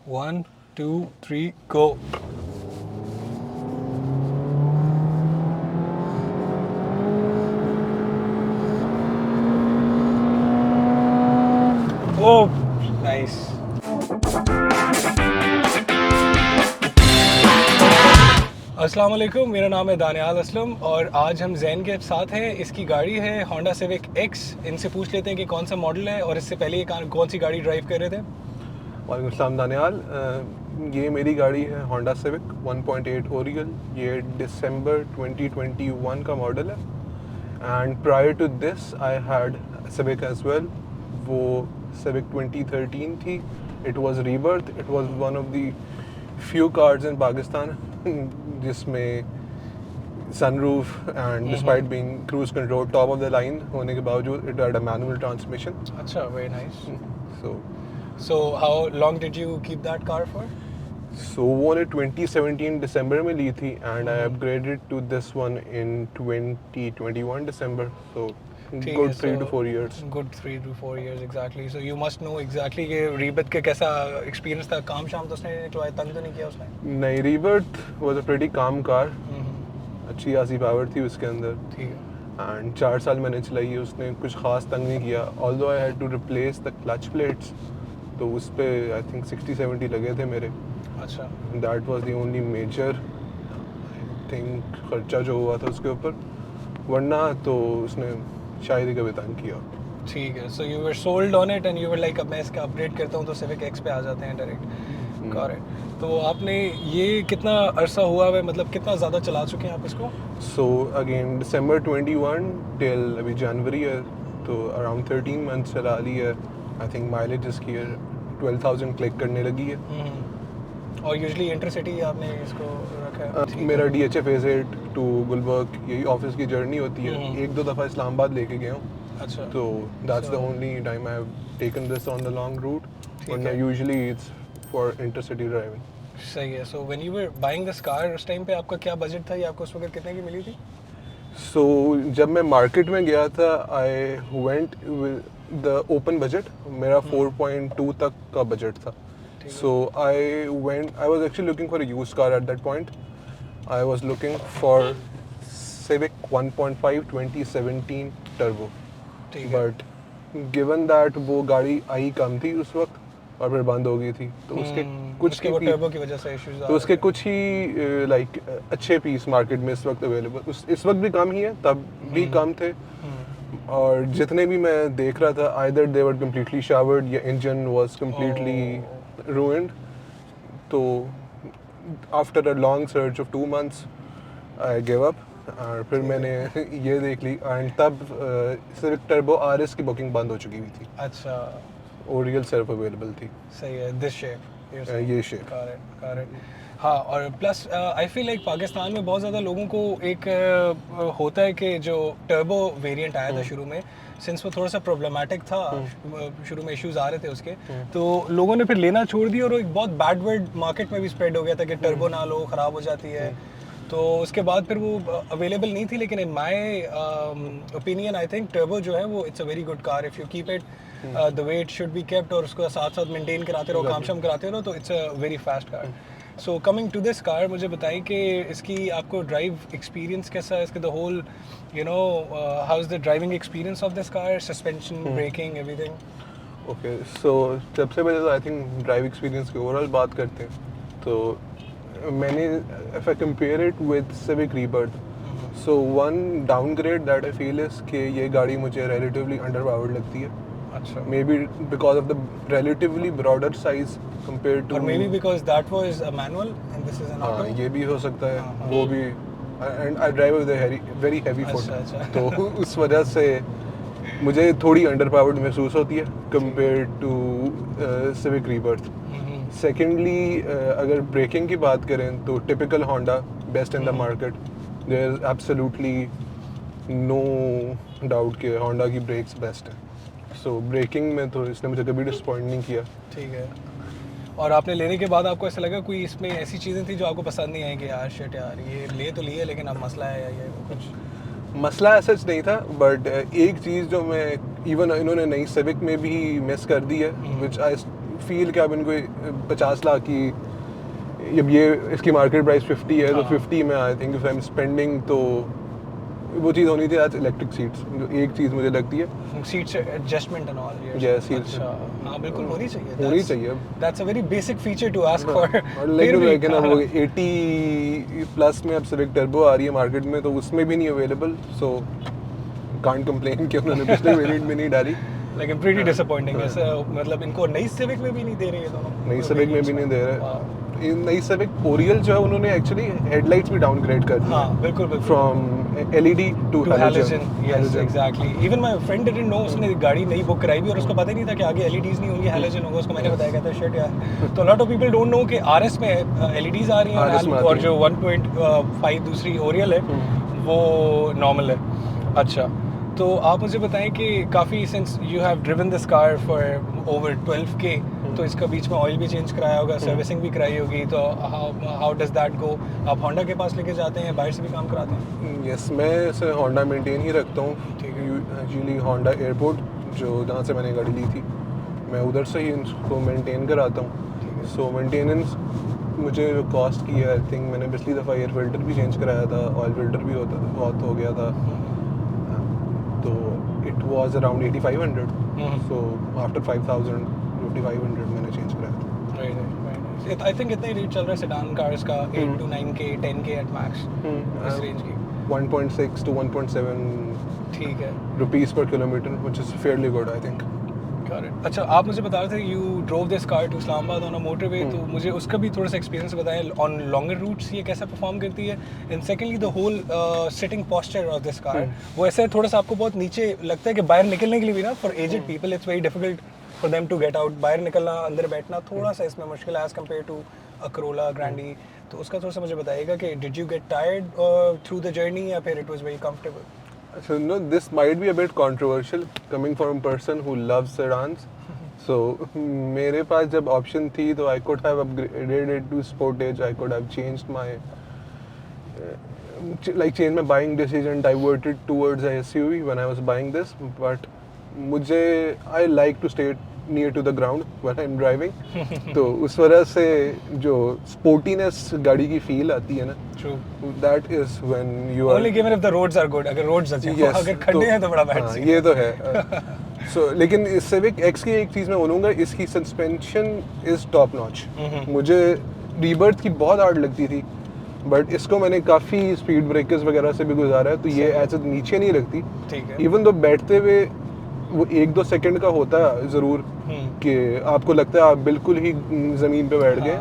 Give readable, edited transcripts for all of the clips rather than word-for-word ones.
1, 2, 3, go. Oh, nice. अस्सलाम वालेकुम, मेरा नाम है दानियाल असलम और आज हम जैन के साथ हैं। इसकी गाड़ी है होंडा सिविक एक्स। इनसे पूछ लेते हैं कि कौन सा मॉडल है और इससे पहले ये कौन सी गाड़ी ड्राइव कर रहे थे। वालेकुम अस्सलाम दानियाल। ये मेरी गाड़ी है होंडा सिविक 1.8 ओरियल। ये दिसंबर 2021 का मॉडल है and prior to this I had Civic as well. वो सिविक 2013 थी। It was rebirth. It was one of the few cars in Pakistan जिसमें sunroof and despite being cruise control top of the line होने के बावजूद it had a manual transmission. अच्छा, very nice. So So how long did you keep that car for? वो ने 2017 दिसंबर में ली थी and I upgraded to this one in 2021 December. So good 3 to 4 years. Good 3 to 4 years exactly. So you must know exactly कि रीबत के कैसा experience था। काम शाम तो उसने निकलवाया, तंग तो नहीं किया उसने? नहीं, रीबर्थ वाज अ प्रीटी काम कार। अच्छी खासी पावर थी उसके अंदर ठीक है। एंड 4 साल मैंने चलाई है। उसने कुछ खास तंग नहीं किया। Although I had to replace the clutch plates, तो उस पे आई थिंक 60-70 लगे थे मेरे। अच्छा। That was the only major I think खर्चा जो हुआ था उसके ऊपर, वरना तो उसने शायद ही कभी तंग किया। ठीक है। So you were sold on it and you were like अब मैं इसका अपग्रेड करता हूँ तो सिविक एक्स पे आ जाते हैं डायरेक्ट। करेक्ट। तो आपने ये कितना अरसा हुआ है, मतलब कितना ज़्यादा चला चुके हैं आप इसको? सो अगेन दिसंबर 21 टिल अभी जनवरी है, तो अराउंड 13 मंथ्स चला ली है। आई थिंक माइलेज इसकी 12,000 क्लिक करने लगी है। और यूजुअली इंटरसिटी आपने इसको रखा है? मेरा DHA फेज 8 टू गुलबर्ग यही ऑफिस की जर्नी होती है। एक दो दफ़ा इस्लामाबाद लेके गया हूँ। अच्छा। तो that's the only time I have taken this on the long route, वरना usually it's for intercity driving. सही है। So when you were buying this car उस टाइम पे आपका क्या बजट था, या आपको उस वक्त कितने की मिली थी? सो जब मैं मार्केट में गया था I went with the open budget. मेरा 4.2 तक का बजट था। So I was actually looking for a used car at that point. I was looking for Civic 1.5 2017 turbo, but given that वो गाड़ी आई कम थी उस वक्त और फिर बंद हो गई थी, तो उसके कुछ वो टर्बो की वजह से इश्यूज आ तो उसके रहे थे। कुछ ही लाइक अच्छे पीस मार्केट में इस वक्त अवेलेबल, इस वक्त भी कम ही है, तब भी कम थे। और जितने भी मैं देख रहा था either they were completely showered या इंजन वाज कम्प्लीटली रूइंड। तो after a long search of 2 months I give up और फिर मैंने ये देख ली एंड तब सिर्फ टर्बो RS की बुकिंग बंद हो चुकी हुई थी। अच्छा, ओरियल सिर्फ अवेलेबल थी। सही है। दिस शेप ये शेप। Correct correct. हाँ, और plus I feel like Pakistan में बहुत ज़्यादा लोगों को एक होता है कि जो टर्बो वेरिएंट आया था शुरू में, सिंस वो थोड़ा सा प्रॉब्लमेटिक था, शुरू में इश्यूज आ रहे थे उसके, तो लोगों ने फिर लेना छोड़ दिया और वो एक बहुत बैड वर्ड मार्केट में भी स्प्रेड हो गया था कि टर्बो ना लो, ख़राब हो जाती है। तो उसके बाद फिर वो अवेलेबल नहीं थी। लेकिन in my opinion I think turbo जो है वो it's a very good car if you keep it the way it should be kept, और उसको साथ साथ मेंटेन कराते रहो, काम शाम कराते रहो, तो it's a very fast car. So coming to this car, मुझे बताइए कि इसकी आपको ड्राइव एक्सपीरियंस कैसा है, इसके the whole you know how is the driving experience of this car, suspension, braking, everything? Okay, so सबसे पहले तो आई थिंक ड्राइव एक्सपीरियंस की ओवरऑल बात करते हैं। तो मैंने if I compare it with Civic rebirth, so one downgrade that I feel is कि ये गाड़ी मुझे रिलेटिवली अंडर पावर्ड लगती है। अच्छा। Maybe because of the relatively broader size compare to, और maybe because that was a manual and this is an हाँ auto. ये भी हो सकता है। वो भी and I drive with very heavy foot, अच्छा। तो उस वजह से मुझे थोड़ी अंडर पावर्ड महसूस होती है compare to Civic rebirth. Secondly अगर ब्रेकिंग की बात करें तो typical Honda best in the market. There is absolutely no doubt कि होंडा की ब्रेक्स बेस्ट है। सो ब्रेकिंग में तो इसने मुझे कभी डिसपॉइंट नहीं किया। ठीक है। और आपने लेने के बाद आपको ऐसा लगा कोई इसमें ऐसी चीज़ें थी जो आपको पसंद नहीं आई कि यार शिट यार ये ले तो लिए लेकिन अब मसला है, या ये कुछ? मसला ऐसा नहीं था, बट एक चीज़ जो मैं इवन इन्होंने नई सिविक में भी मिस कर दी है, विच आई फील कि अब इनको 50 लाख की, अब ये इसकी मार्केट प्राइस 50 है, तो 50 में I think if I am spending, तो वो चीज़ होनी थी आज इलेक्ट्रिक सीट्स। एक चीज़ मुझे लगती है seats adjustment and all. Yes, seats. अच्छा, हाँ बिल्कुल होनी चाहिए। होनी चाहिए। That's a very basic feature to ask for. और लेकिन अब 80 प्लस में अब सिविक टर्बो आ रही है मार्केट में, तो उसमें भी नहीं अवेलेबल, सो कांट कंप्लेन कि उन्होंने पिछले वेरिएंट में नहीं डाली। लेकिन प्रीटी डिसअपॉइंटिंग है, मतलब इनको नई सिविक में भी नहीं दे रहे हैं दोनों। नई सिविक में भी नहीं दे रहे। नई सिविक ओरियल जो है उन्होंने एक्चुअली हेडलाइट्स भी डाउनग्रेड कर दी। हाँ बिल्कुल बिल्कुल। From LED to halogen. Yes exactly. Even my friend didn't know, उसने गाड़ी नई बुक कराई भी और उसको पता ही नहीं था कि आगे एलईडीज नहीं होंगी, हैलोजन होगा। उसको मैंने बताया, कहता शिट यार। तो lot of people don't know कि आरएस में एलईडीज आ रही हैं और जो 1.5 दूसरी ओरियल है वो नॉर्मल है। अच्छा, तो आप मुझे बताएं कि काफ़ी since you have driven this car for over 12K, तो इसका बीच में ऑयल भी चेंज कराया होगा, सर्विसिंग भी कराई होगी, तो हाउ डज दैट गो? आप होंडा के पास लेके जाते हैं, बाहर से भी काम कराते हैं? यस, मैं इसे होंडा मेंटेन ही रखता हूँ। ठीक है। एक्चुअली होंडा एयरपोर्ट जो जहाँ से मैंने गाड़ी ली थी, मैं उधर से ही इसको मेंटेन कराता हूँ। सो मेंटेनेंस मुझे कॉस्ट की है, आई थिंक मैंने पिछली दफ़ा एयर फिल्टर भी चेंज कराया था, ऑयल फिल्टर भी बहुत हो गया था, तो it was around 8500। So after 5000 5500 मैंने चेंज कराया था। राइट। आई थिंक इतना ही रेट चल रहा है सेडान कार्स का, 8 to 9K 10K at max इस रेंज की। 1.6 to 1.7 ठीक है रुपीस पर kilometre, which is fairly good I think. अच्छा, आप मुझे बता रहे थे you drove this car to Islamabad on a motorway, तो मुझे उसका भी थोड़ा सा एक्सपीरियंस बताएं ऑन लॉन्गर रूट्स ये कैसा परफॉर्म करती है, and secondly the whole sitting posture of this car. वो ऐसा थोड़ा सा आपको बहुत नीचे लगता है कि बाहर निकलने के लिए भी ना, for aged people it's very difficult for them to get out, बाहर निकलना, अंदर बैठना थोड़ा सा इसमें मुश्किल है as compare to a Corolla Grande. तो उसका थोड़ा सा मुझे बताइएगा कि did you get tired through the journey या फिर it was very comfortable? So no, this might be a bit controversial coming from a person who loves sedans. So मेरे पास जब option थी तो I could have upgraded it to Sportage. I could have changed my changed my buying decision, diverted towards a SUV when I was buying this. But मुझे I like to stay near to the ground when I'm driving. तो उस वजह से जो sportiness गाड़ी की feel आती है ना, True. that is when you are Only given if the roads are good. अगर roads अच्छे Yes, अगर खड्डे हैं तो बड़ा बैड सीन। ये तो है। लेकिन Civic X की एक चीज़ मैं बोलूँगा, इसकी सस्पेंशन इज़ टॉप नॉच। मुझे रीबर्थ की बहुत हार्ड लगती थी, बट इसको मैंने काफ़ी स्पीड ब्रेकर्स वगैरह से भी गुजारा है, तो ये ऐसे नीचे नहीं लगती। ठीक है। इवन तो बैठते हुए वो 1-2 सेकंड का होता है ज़रूर कि आपको लगता है आप बिल्कुल ही ज़मीन पे बैठ गए,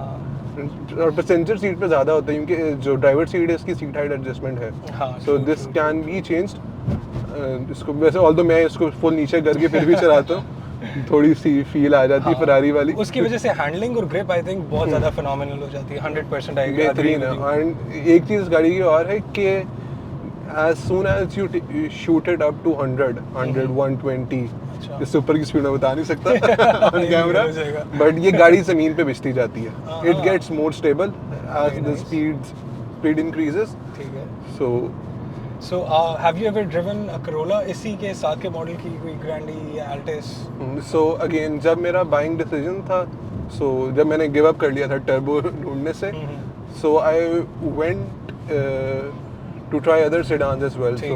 और पैसेंजर सीट पे ज़्यादा होता है क्योंकि जो ड्राइवर सीट है इसकी सीट हाइट एडजस्टमेंट है। So this can be changed. इसको वैसे ऑल्दो मैं इसको फुल नीचे करके फिर भी चलाता हूँ, थोड़ी सी फील आ जाती है फरारी वाली। उसकी वजह से हैंडलिंग और ग्रिप आई थिंक बहुत ज़्यादा फिनोमिनल हो जाती है। 100% आई बेहतरीन है। एंड एक चीज़ गाड़ी की और है कि as soon as you shoot it up to 100, 120, इससे ऊपर की स्पीड में बता नहीं सकता ऑन कैमरा, बट ये गाड़ी ज़मीन पे भिजती जाती है। It gets more stable as the speed increases. ठीक है। So have you ever driven a Corolla इसी के साथ के मॉडल की, कोई ग्रैंडी या Altis? so again जब मेरा बाइंग डिसीजन था, so जब मैंने गिव अप कर लिया था टर्बो ढूंढने से, so I went to try other sedans as well. So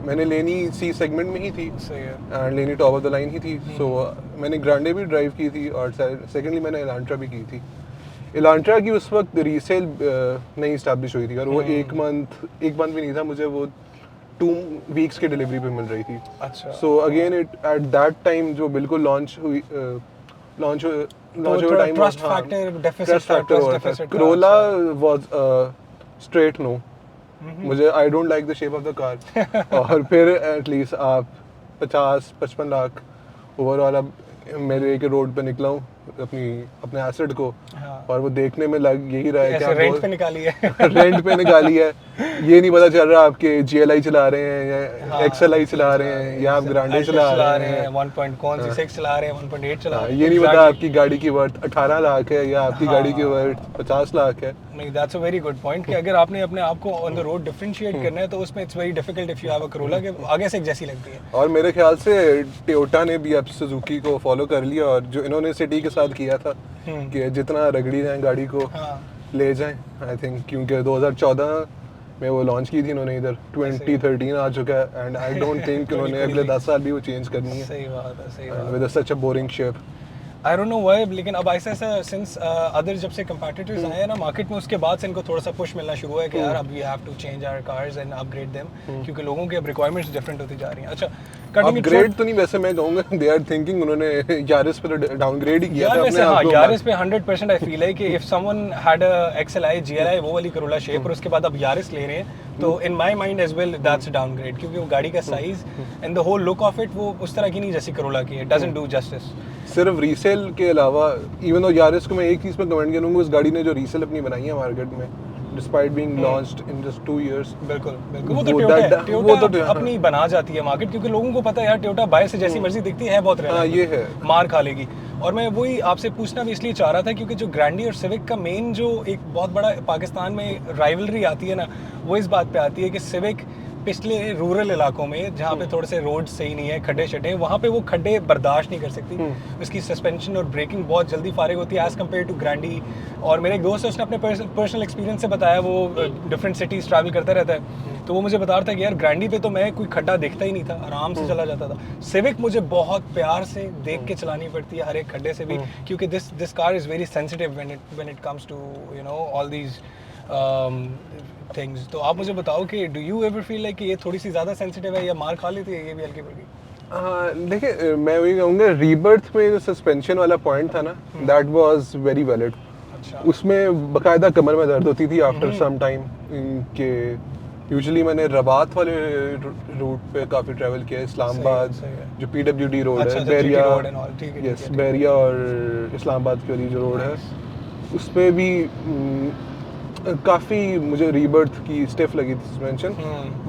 मैंने लेनी सी सेगमेंट में ही थी, एंड लेनी टॉप ऑफ द लाइन ही थी। सो मैंने ग्रांडे भी ड्राइव की थी, और सेकेंडली मैंने एलांट्रा भी की थी। एलांट्रा की उस वक्त रीसेल नहीं इस्टेब्लिश हुई थी, और वो एक मंथ भी नहीं था, मुझे वो 2 वीक्स की डिलीवरी पे मिल रही थी। अच्छा। So again it at that time जो बिल्कुल लॉन्च हुए time, trust factor Corolla was straight no. मुझे I don't like the shape of the car. और फिर एटलीस्ट आप 50-55 लाख ओवरऑल, अब मेरे एक रोड पे निकला हूँ अपने एसेट को, और वो देखने में लग यही रहा है कि आप रेंट पे निकाली है रेंट पे निकाली है। ये नहीं पता चल रहा आपके GLI चला रहे हैं या XLI चला रहे हैं या आप ग्रांडे चला रहे हैं, 1.6 चला रहे हैं, 1.8 चला रहे हैं। ये नहीं पता आपकी गाड़ी की वर्थ 18 लाख है या आपकी गाड़ी की वर्थ 50 लाख है। नहीं, that's a very good point कि अगर आपने अपने आप को ऑन द रोड डिफरेंशिएट करना है तो उसमें it's very difficult if you have a Corolla के आगे से एक जैसी लगती है। और मेरे ख्याल से टोयोटा ने भी अब सुजुकी को फॉलो कर लिया, और जो इन्होंने सिटी के साथ किया था कि जितना रगड़ी जाए गाड़ी को हाँ ले जाएं, आई थिंक, क्योंकि 2014 में वो लॉन्च की थी उन्होंने, इधर 2013 आ चुका है एंड आई डोंट थिंक उन्होंने अगले 10 साल भी वो चेंज करनी है सही बात है, सही बात है। With such a boring shape. I don't know why, लेकिन अब ऐसा ऐसा सिंस अदर जब से कंपेटिटर्स आए हैं ना मार्केट में, उसके बाद से इनको थोड़ा सा पुश मिलना शुरू हुआ है कि यार अब we have to change our cars and upgrade them, क्योंकि लोगों की अब रिक्वायरमेंट्स डिफरेंट होती जा रही हैं। अच्छा अपग्रेड तो नहीं, वैसे मैं कहूंगा दे आर थिंकिंग, उन्होंने यारिस पे डाउनग्रेड ही किया था अपने हाँ, आप को। यारिस पे 100% आई फील है कि if someone had a XLI GLI वो वाली करोला शेप और उसके बाद अब यारिस ले रहे हैं, तो in my mind as well that's downgrade, क्योंकि वो गाड़ी का size and the whole look of it वो उस तरह की नहीं जैसी करोला की है, इट डजंट डू जस्टिस। सिर्फ रीसेल के अलावा, इवन दो यारिस को मैं एक चीज़ पे कमेंट करूंगा, उस गाड़ी ने जो रीसेल अपनी बनाई है मार्केट में, despite being launched in just 2 years, बिल्कुल बिल्कुल, वो तो वो टोयोटा है, that- वो तो टोयोटा अपनी बना जाती है मार्केट, क्योंकि लोगों को पता है यार टोयोटा बाय से जैसी मर्जी दिखती है बहुत हाँ ये है। मार खा लेगी। और मैं वही आपसे पूछना भी इसलिए चाह रहा था क्योंकि जो ग्रैंडी और सिविक का मेन जो एक बहुत बड़ा पाकिस्तान में राइवलरी आती है ना, वो इस बात पे आती है कि सिविक पिछले रूरल इलाकों में जहाँ पे थोड़े से रोड सही नहीं है, खड्डे शड्डे, वहाँ पे वो खड्डे बर्दाश्त नहीं कर सकती, उसकी सस्पेंशन और ब्रेकिंग बहुत जल्दी फारिग होती है एज़ कम्पेयर टू ग्रैंडी। और मेरे एक दोस्त है, उसने अपने पर्सनल एक्सपीरियंस से बताया, वो डिफरेंट सिटीज़ ट्रैवल करता रहता है, तो वो मुझे बता रहा था कि यार ग्रैंडी पे तो मैं कोई खड्डा देखता ही नहीं था, आराम से चला जाता था। सिविक मुझे बहुत प्यार से देख के चलानी पड़ती है हर एक खड्डे से भी, क्योंकि this car is very sensitive when it comes to you know all these things. तो आप मुझे बताओ कि do you ever feel like कि ये थोड़ी सी ज़्यादा सेंसिटिव है या मार खा लेती है ये भी हल्की फुल्की? हाँ देखिए, मैं वही कहूँगा, रीबर्थ में जो सस्पेंशन वाला पॉइंट था ना, दैट वाज वेरी वैलिड। अच्छा, उसमें बकायदा कमर में दर्द होती थी आफ्टर सम टाइम, कि यूजुअली मैंने रबात वाले रूट पे काफ़ी ट्रैवल किया, इस्लामाबाद सही है। जो PWD रोड अच्छा, है, अच्छा, बैरिया, GT रोड and all, ठीक है, यस, ठीक है। बैरिया और इस्लामाबाद के वाली जो रोड है, उस पे भी काफ़ी मुझे रीबर्थ की स्टिफ लगी थी suspension.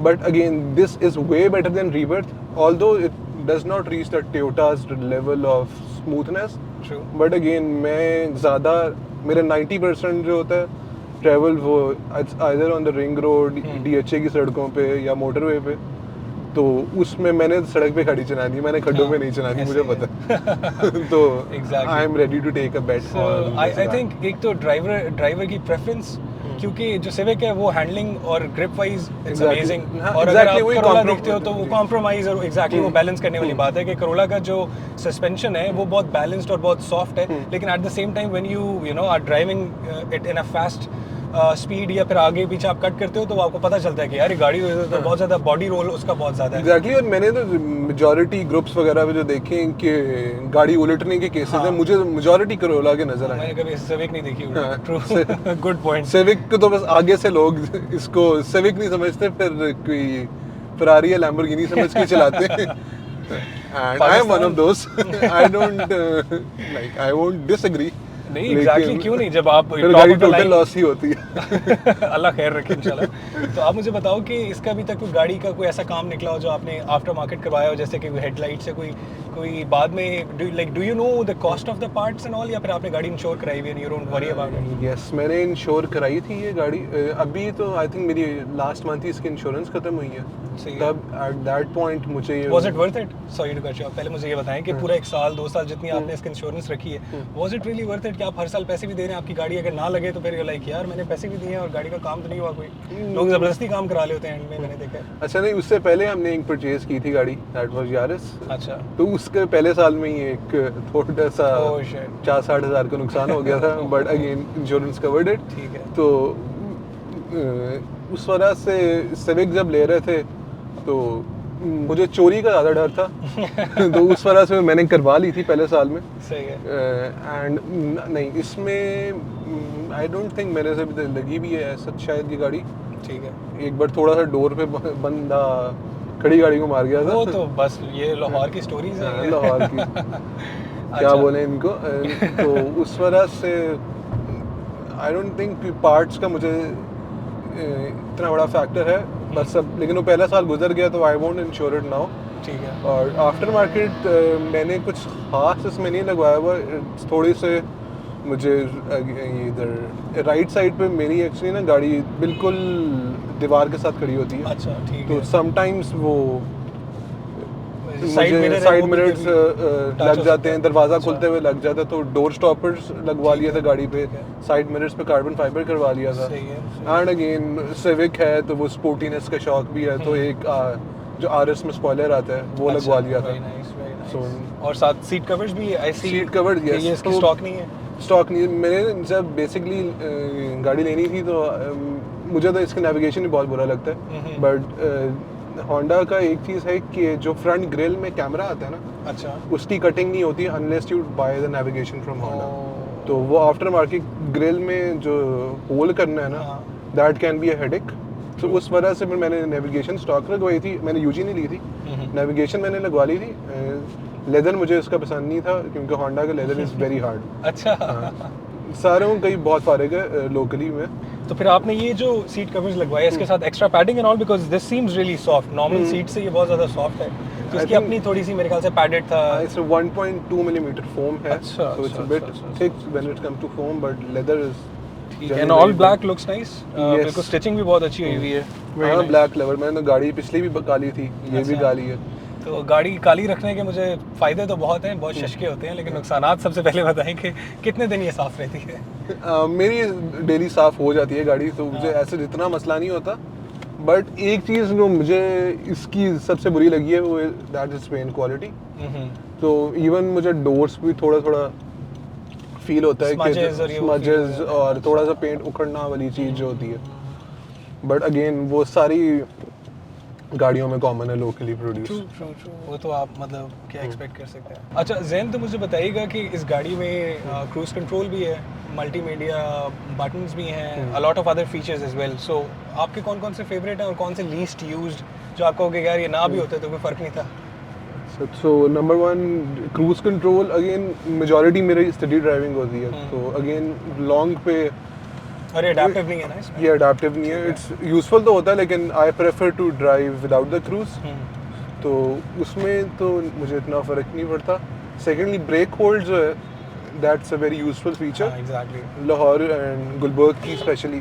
But again this is way better than rebirth, although it does not reach the Toyota's level of smoothness, true. But again मैं ज़्यादा, मेरा 90% जो होता है ट्रैवल वो either on the ring road, DHA की सड़कों पे या मोटरवे पे, तो उसमें मैंने सड़क पे गाड़ी चलानी, मैंने खड्डों में नहीं चलानी, मुझे पता है। तो I am ready to take a bet. I think एक तो ड्राइवर की प्रेफरेंस, क्योंकि जो सिविक है वो हैंडलिंग और grip wise it's Exactly. Amazing, हाँ, और exactly, अगर आप वही करोला comprom- देखते हो तो वो कॉम्प्रोमाइज और एग्जैक्टली वो बैलेंस करने वाली बात है कि करोला का जो सस्पेंशन है वो बहुत बैलेंस्ड और बहुत सॉफ्ट है, लेकिन at the same time when you know are driving it in a fast speed या फिर आगे पीछे आप कट करते हो तो आपको पता चलता है कि यार ये गाड़ी तो बहुत ज़्यादा बॉडी रोल उसका बहुत ज़्यादा है। एग्जैक्टली, और मैंने तो मेजॉरिटी ग्रुप्स वगैरह पे जो देखे हैं कि गाड़ी उलटने के केसेस हैं, मुझे मेजॉरिटी करोला के नजर आए। मैंने कभी सिविक नहीं देखी। हाँ, ट्रू, गुड पॉइंट। सिविक को तो बस आगे से लोग इसको सिविक नहीं समझते, फिर कोई फरारी या लैम्बोर्गिनी समझ के चलाते हैं। And I M one of those, I don't like, I won't disagree. नहीं एग्जैक्टली, क्यों नहीं, जब आप फिर गाड़ी टोटल लॉस ही होती है। अल्लाह खैर रखे इंशाल्लाह। तो आप मुझे बताओ कि इसका अभी तक कोई गाड़ी का कोई ऐसा काम निकला हो जो आपने आफ्टर मार्केट करवाया हो, जैसे कि हेडलाइट से कोई बाद में do you know the cost of the parts and all, या फिर आपने गाड़ी इंश्योर कराई हुई है, you don't worry about it? Yes, मैंने इंश्योर कराई थी ये गाड़ी, अभी तो आई थिंक मेरी लास्ट मंथ ही इसकी इंश्योरेंस खत्म हुई है। सही है। तब एट दैट पॉइंट मुझे ये was it worth it? Sorry to cut you off, पहले मुझे ये बताएं कि पूरा 1 साल 2 साल जितनी आपने इसकी इंश्योरेंस रखी है, was it really worth it कि आप हर साल पैसे भी दे रहे हैं, आपकी गाड़ी अगर ना लगे तो फिर लाइक यार मैंने पैसे भी दिए हैं और गाड़ी का काम तो नहीं हुआ कोई, लोग जबरदस्ती काम करा लेते हैं एंड में, मैंने देखा है। अच्छा नहीं, उससे पहले हमने एक परचेज की थी गाड़ी, दैट वाज यारिस। अच्छा, तो उसके पहले साल में ही एक थोड़ा सा Oh, shit. 4-60 हज़ार का नुकसान हो गया था, but again insurance covered it. ठीक है। तो उस वजह से सिविक जब ले रहे थे तो मुझे चोरी का ज़्यादा डर था, तो उस वजह से मैंने करवा ली थी पहले साल में। सही है। एंड नहीं, इसमें आई डोंट थिंक मेरे से भी लगी भी है सच शायद ये गाड़ी। ठीक है। एक बार थोड़ा सा डोर पे बंदा खड़ी गाड़ी को मार गया था। वो तो बस ये लाहौर की स्टोरीज हाँ, हैं। लाहौर की क्या अच्छा। बोले इनको। तो उस वजह से आई डोंट थिंक पार्ट्स का मुझे इतना बड़ा फैक्टर है, बस अब लेकिन वो पहला साल गुजर गया तो I won't ensure it now. ठीक है। और आफ्टर मार्केट मैंने कुछ खास इसमें नहीं लगवाया हुआ, थोड़ी से मुझे इधर राइट साइड पे मेरी एक्चुअली ना गाड़ी बिल्कुल दीवार के साथ खड़ी होती है। अच्छा, ठीक तो है। समटाइम्स वो मुझे साइड मिरर्स लग जाते हैं, दरवाज़ा खुलते हुए लग जाता है, तो डोर स्टॉपर्स लगवा लिया था गाड़ी पे, साइड मिरर्स पे कार्बन फाइबर करवा लिया था। एंड अगेन सिविक है तो वो स्पोर्टीनेस का शौक भी है, तो एक जो आरएस में स्पॉइलर आता है वो लगवा लिया था। और साथ सीट कवर्स भी ऐसी सीट कवर्स, यस, ये इसकी स्टॉक नहीं है। स्टॉक नहीं, मैंने जब बेसिकली गाड़ी लेनी थी तो मुझे तो इसका नेविगेशन ही बहुत बुरा लगता है, बट होंडा का एक चीज़ है कि जो फ्रंट ग्रिल में कैमरा आता है ना, अच्छा, उसकी कटिंग नहीं होती unless you by the navigation from Honda. तो वो आफ्टर मार्केट ग्रिल में जो होल करना है ना, that can be a headache. तो उस वजह से फिर मैंने नेविगेशन स्टॉक लगवाई थी, मैंने यूजी नहीं ली थी, नेविगेशन मैंने लगवा ली थी। लेदर मुझे इसका पसंद नहीं था क्योंकि होंडा का लेदर इज़ वेरी हार्ड। अच्छा। सारों कई बहुत फारग है लोकली में। तो फिर आपने ये जो सीट कवर्स लगवाए इसके साथ extra padding and all, because this seems really soft, normal seat से ये बहुत ज़्यादा सॉफ्ट है, तो इसकी अपनी थोड़ी सी मेरे ख्याल से पैडेड था। इट्स 1.2 मिलीमीटर फोम है, so it's a bit thick when it comes to foam, but leather is and all black looks nice, बिल्कुल स्टिचिंग भी बहुत अच्छी हुई है। हां, ब्लैक लेवर, मैंने तो गाड़ी पिछली भी काली थी, ये भी काली है। तो गाड़ी काली रखने के मुझे फ़ायदे तो बहुत हैं, बहुत शशके होते हैं, लेकिन नुकसानात सबसे पहले बताएं कि कितने दिन ये साफ़ रहती है? मेरी डेली साफ़ हो जाती है गाड़ी, तो मुझे ऐसे जितना मसला नहीं होता। बट एक चीज़ जो मुझे इसकी सबसे बुरी लगी है वो दैट इज़ पेंट क्वालिटी। तो इवन मुझे डोर्स भी थोड़ा थोड़ा फील होता है कि स्मजेस और थोड़ा सा पेंट उखड़ना वाली चीज़ जो होती है, बट अगेन वो सारी गाड़ियों में कॉमन है लोकली प्रोड्यूस। वो तो आप मतलब क्या एक्सपेक्ट कर सकते हैं। अच्छा ज़ैन, तो मुझे बताइएगा कि इस गाड़ी में क्रूज कंट्रोल भी है, मल्टीमीडिया बटन्स भी हैं, a lot of other features as well. So आपके कौन कौन से फेवरेट हैं और कौन से लीस्ट यूज्ड जो आप कहोगे यार ये ना भी होते तो कोई फ़र्क नहीं था? So number 1 cruise control, again majority मेरी स्टडी ड्राइविंग होती है, तो अगेन लॉन्ग पे और ये अडैप्टिव नहीं है ना इसमें? ये अडैप्टिव नहीं है, इट्स यूजफुल तो होता है लेकिन I prefer to drive without the cruise, तो उसमें तो मुझे इतना फ़र्क नहीं पड़ता। सेकेंडली ब्रेक होल्ड जो है, that's a very useful feature. Exactly, Lahore and Gulberg की स्पेशली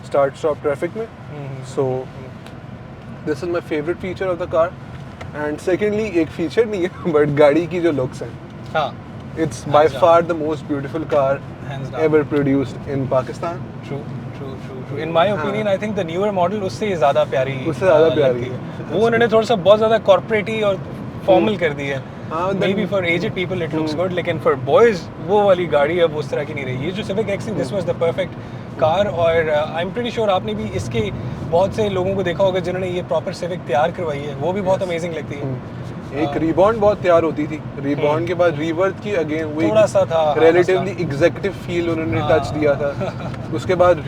स्टार्ट स्टॉप ट्रैफिक में, so this is my favourite feature of the car. And secondly एक फीचर नहीं है बट गाड़ी की जो लुक्स हैं, हाँ, it's by far the most beautiful car ever produced in Pakistan. True. In my opinion, I think the newer model उससे ज़्यादा प्यारी है। वो उन्होंने थोड़ा सा बहुत ज़्यादा कॉर्पोरेटी और फॉर्मल कर दी है। Maybe for aged people it looks good, लेकिन for boys वो वाली गाड़ी अब उस तरह की नहीं रही। ये जो Civic XC, this was the perfect car, और I'm pretty sure आपने भी इसके बहुत से लोगों को देखा होगा जिन्होंने ये प्रॉपर Civic तैयार करवाई है, वो भी बहुत अमेजिंग लगती है। एक रीबॉन्ड बहुत तैयार होती थी, रीबॉन्ड के बाद रीवर्थ की अगेन वो थोड़ा सा था रिलेटिवली एग्जीक्यूटिव फील उन्होंने टच दिया था। उसके बाद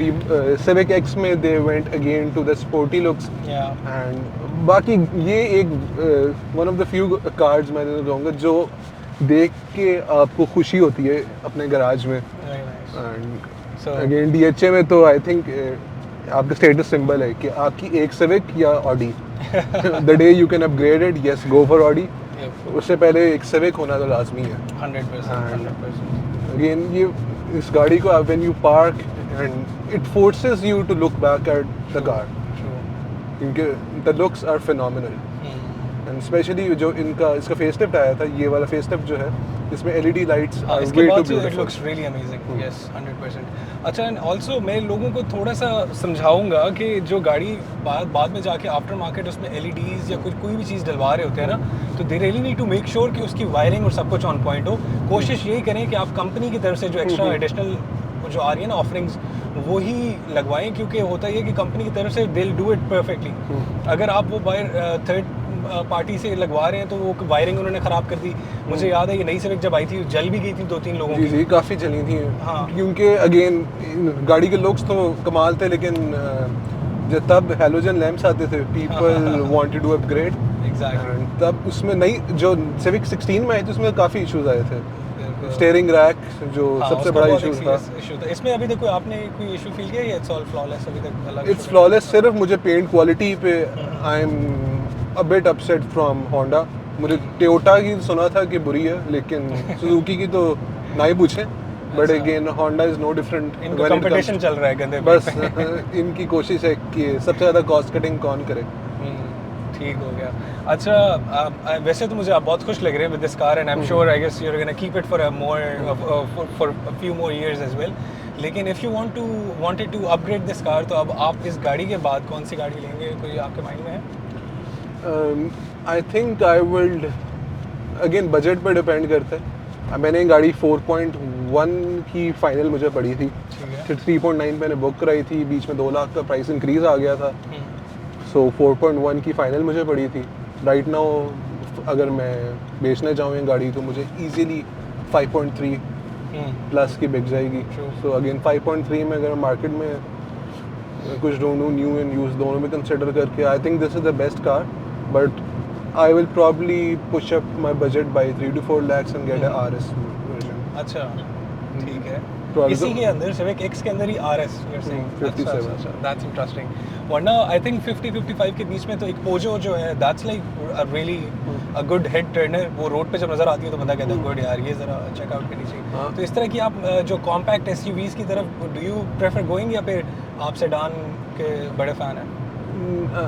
Civic X में they went again to the sporty looks, and बाकी ये एक one of the few cars मैं कहूँगा जो देख के आपको खुशी होती है अपने गराज में। एंड अगेन DHA में तो आई थिंक आपका स्टेटस सिंबल है कि आपकी एक Civic या Audi, the day you can upgrade it, yes, go for Audi. उससे पहले एक Civic होना तो लाजमी है। 100%. Again, ये इस गाड़ी को when you park and it forces you to look back at the car. क्योंकि the looks are phenomenal. And especially जो इसका फेसलिफ्ट आया था, ये वाला फेसलिफ्ट जो है, इसमें LED lights are way too beautiful. It looks really amazing. Yes, 100%. अच्छा, एंड ऑल्सो मैं लोगों को थोड़ा सा समझाऊंगा कि जो गाड़ी बाद में जाके आफ्टर मार्केट उसमें LEDs या कोई भी चीज़ डलवा रहे होते हैं ना, तो they really need to make sure कि उसकी वायरिंग और सब कुछ ऑन पॉइंट हो। कोशिश यही करें कि आप कंपनी की तरफ से जो एक्स्ट्रा एडिशनल जो आ रही है ना ऑफरिंग्स, वो ही लगवाएं, क्योंकि होता है कि कंपनी की तरफ से they will do it perfectly. अगर आप वो थर्ड पार्टी से लगवा रहे हैं तो वो वायरिंग उन्होंने ख़राब कर दी। मुझे याद है ये नई Civic जब आई थी जल भी गई थी 2-3 लोगों की। जी, काफ़ी जली थी। हाँ, क्योंकि अगेन गाड़ी के लुक्स तो कमाल थे, लेकिन जब तब हैलोजन लैंप्स आते थे, people wanted to upgrade. Exactly. तब उसमें नई जो Civic 16 में आई थी उसमें काफ़ी इश्यूज आए थे। स्टीयरिंग रैक जो सबसे बड़ा इशू था। इसमें अभी तक आपने कोई इशू फील किया या इट्स ऑल फ्लॉलेस अभी तक? It's flawless. सिर्फ मुझे पेंट क्वालिटी पे I am a bit upset from Honda. मुझे टोयोटा की सुना था कि बुरी है, लेकिन सुजुकी की तो ना ही पूछें। But again Honda is no different. इनका कंपटीशन चल रहा है गंदे बस इनकी कोशिश है कि सबसे ज़्यादा कॉस्ट कटिंग कौन करे। ठीक हो गया। अच्छा वैसे तो मुझे आप बहुत खुश लग रहे हैं with this car and I am sure I guess you are gonna keep it for a few more years as well. लेकिन if you wanted to upgrade this car तो अब आप इस गाड़ी के बाद कौन सी गाड़ी लेंगे, कोई आपके माइंड में है? I think I will, again budget पर डिपेंड करता है। मैंने गाड़ी 4.1 की फाइनल मुझे पड़ी थी, ठीक है। फिर 3.9 मैंने बुक कराई थी, बीच में 2 लाख का प्राइस इंक्रीज़ आ गया था, सो 4.1 की फाइनल मुझे पड़ी थी। राइट नाउ अगर मैं बेचने जाऊँ ये गाड़ी तो मुझे इजीली 5.3 प्लस की बिक जाएगी। True. सो अगेन 5.3 में अगर मार्केट में कुछ ढूंढूँ न्यू एंड यूज दोनों में कंसिडर करके, I think this is the best car, but I will probably push up my budget by 3 to 4 lakhs and get a RS version. अच्छा ठीक है। Probably इसी the- के अंदर सिविक एक्स के अंदर ही RS you're saying? 57. अच्छा, that's interesting. वरना आई थिंक 50-55 के बीच में तो एक पोजो जो है that's like a really a good head turner, वो रोड पे जब नजर आती है तो बंदा कहता है गुड यार ये जरा चेकआउट करनी चाहिए। हाँ। तो इस तरह की आप जो कॉम्पैक्ट SUVs की तरफ डू यू प्रेफर गोइंग या फिर आप सेडान के बड़े फैन हैं?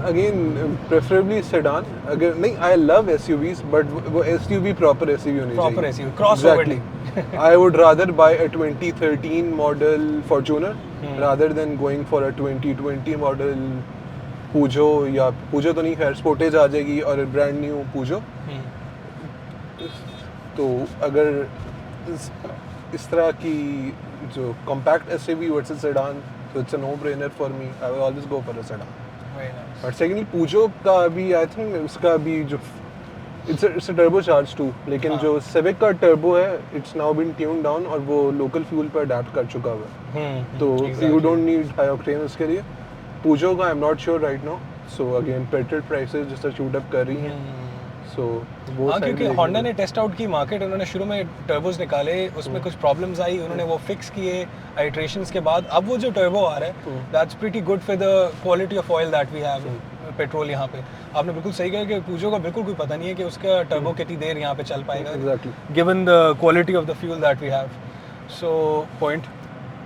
Again, preferably sedan. अगर नहीं, I love SUVs, but वो SUV proper SUV होनी Proper चाहिए। SUV, crossover Exactly. I would rather buy a 2013 model Fortuner rather than going for a 2020 model Peugeot, या Peugeot तो नहीं, खैर Sportage आ जाएगी और ब्रांड न्यू Peugeot। तो अगर इस तरह की जो compact SUV versus sedan, so it's a no-brainer for me. I will always go for a sedan. Very nice. और सेकेंडली पूजो का भी आई थिंक उसका भी जो it's a turbo charge too, लेकिन हाँ। जो सिविक का टर्बो है it's now been tune down और वो लोकल फ्यूल पर अडेप्ट कर चुका हुआ है, तो you don't need high octane उसके लिए। पूजो का I am not sure right now, so again petrol prices जिस तरह शूट अप कर रही हैं, सो वो हाँ, side क्योंकि लेके होंडा ने टेस्ट आउट की मार्केट, उन्होंने शुरू में टर्बोज निकाले, उसमें कुछ प्रॉब्लम्स आई, उन्होंने वो फिक्स किए आइट्रेशंस के बाद। अब वो जो टर्बो आ रहा है that's pretty good for the quality of oil that we have petrol यहाँ पे। आपने बिल्कुल सही कहा कि पूजो का बिल्कुल कोई पता नहीं है कि उसका टर्बो कितनी देर यहाँ पे चल पाएगा, Exactly. Given the quality of the fuel that we have. So point.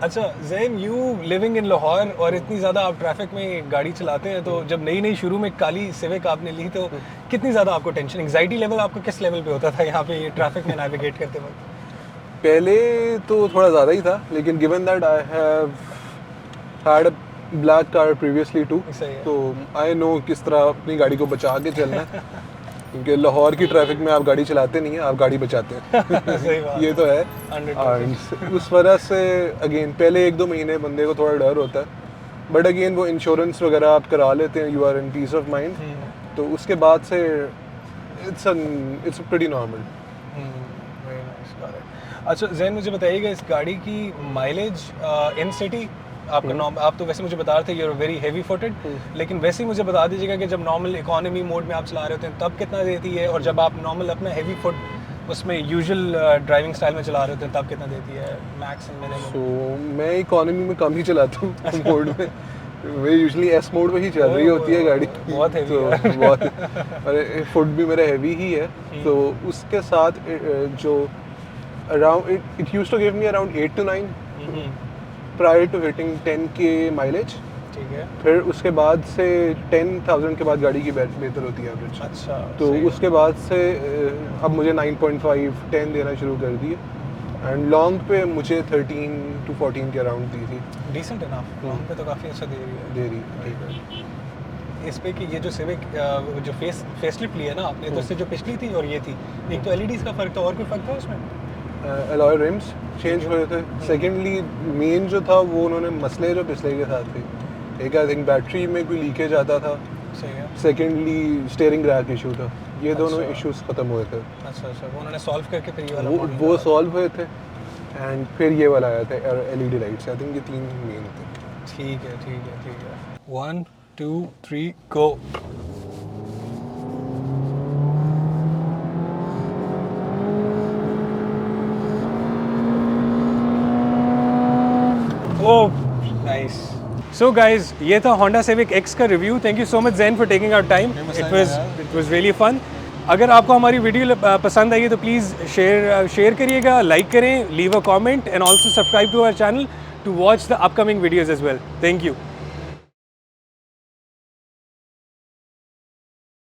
अच्छा Zain, you living in Lahore और इतनी ज़्यादा आप ट्रैफिक में गाड़ी चलाते हैं, तो जब नई नई शुरू में काली सिविक आपने ली तो कितनी ज़्यादा आपको टेंशन, एंग्जाइटी लेवल आपको किस लेवल पे होता था यहाँ पे ट्रैफिक में नेविगेट करते वक्त? पहले तो थोड़ा ज़्यादा ही था, लेकिन given that I have had a black car previously too, सही है। तो आई नो किस तरह अपनी गाड़ी को बचा के चलना है, क्योंकि लाहौर की ट्रैफिक में आप गाड़ी चलाते नहीं हैं, आप गाड़ी बचाते हैं। सही बात। ये तो है। 100%। और उस वजह से अगेन पहले 1-2 महीने बंदे को थोड़ा डर होता है, बट अगेन वो इंश्योरेंस वगैरह आप करा लेते हैं, you are in peace of mind, तो उसके बाद से it's pretty normal. Very nice, got it. अच्छा ज़ैन, मुझे बताइएगा इस गाड़ी की माइलेज इन सिटी आपका नॉर्म, आप तो वैसे मुझे बता रहे थे यूर वेरी हैवी फुटेड, लेकिन वैसे ही मुझे बता दीजिएगा कि जब नॉर्मल इकोनॉमी मोड में आप चला रहे होते हैं तब कितना देती है, और जब आप नॉर्मल अपना हैवी फुट उसमें यूजुअल ड्राइविंग स्टाइल में चला रहे होते हैं तब कितना देती है मैक्स एंड मिनिमम? सो मैं इकोनॉमी में कम ही चलाता हूँ मोड में, मैं यूजुअली एस मोड में ही चल रही होती है गाड़ी। बहुत heavy तो है। बहुत, अरे फुट भी मेरा हैवी ही है, तो उसके साथ जो around it used to give me around 8 to 9 prior to hitting 10K mileage. ठीक है। फिर उसके बाद से 10,000 के बाद गाड़ी की बेहतर होती है एवरेज। अच्छा, तो सही है। उसके बाद से अब मुझे 9.5 10 देना शुरू कर दिए, एंड लॉन्ग पे मुझे 13 to 14 के अराउंड दी थी। डिसेंट है ना, लॉन्ग पे तो काफ़ी अच्छा दे रही है। दे रही इस पे कि ये जो सिविक जो फेसलिफ्ट ली है ना आपने, तो उससे जो पिछली थी और ये थी, एक तो LEDs का फर्क था, और कोई फर्क था उसमें? अलॉय रिम्स चेंज हुए थे। सेकेंडली मेन जो था वो उन्होंने मसले जो पिछले के साथ थे, एक आई थिंक बैटरी में कोई लीकेज आता था, सही है। सेकेंडली स्टीयरिंग रैक इशू था, ये दोनों अच्छा। इश्यूज खत्म हुए थे। अच्छा अच्छा, वो उन्होंने सॉल्व करके फिर ये वाला वो model वो निकाला। सॉल्व हुए थे, एंड फिर ये वाला आया था LED लाइट्स। आई थिंक ये 3 मेन थे। ठीक है ठीक है ठीक है। 1 2 3 गो। Oh nice. सो गाइज, ये था Honda Civic X का review. Thank you so much Zain for taking our time, it was really fun. अगर आपको हमारी वीडियो पसंद आई है तो प्लीज़ शेयर करिएगा, लाइक करें, leave a comment and also subscribe to our channel to watch the upcoming videos as well. Thank you.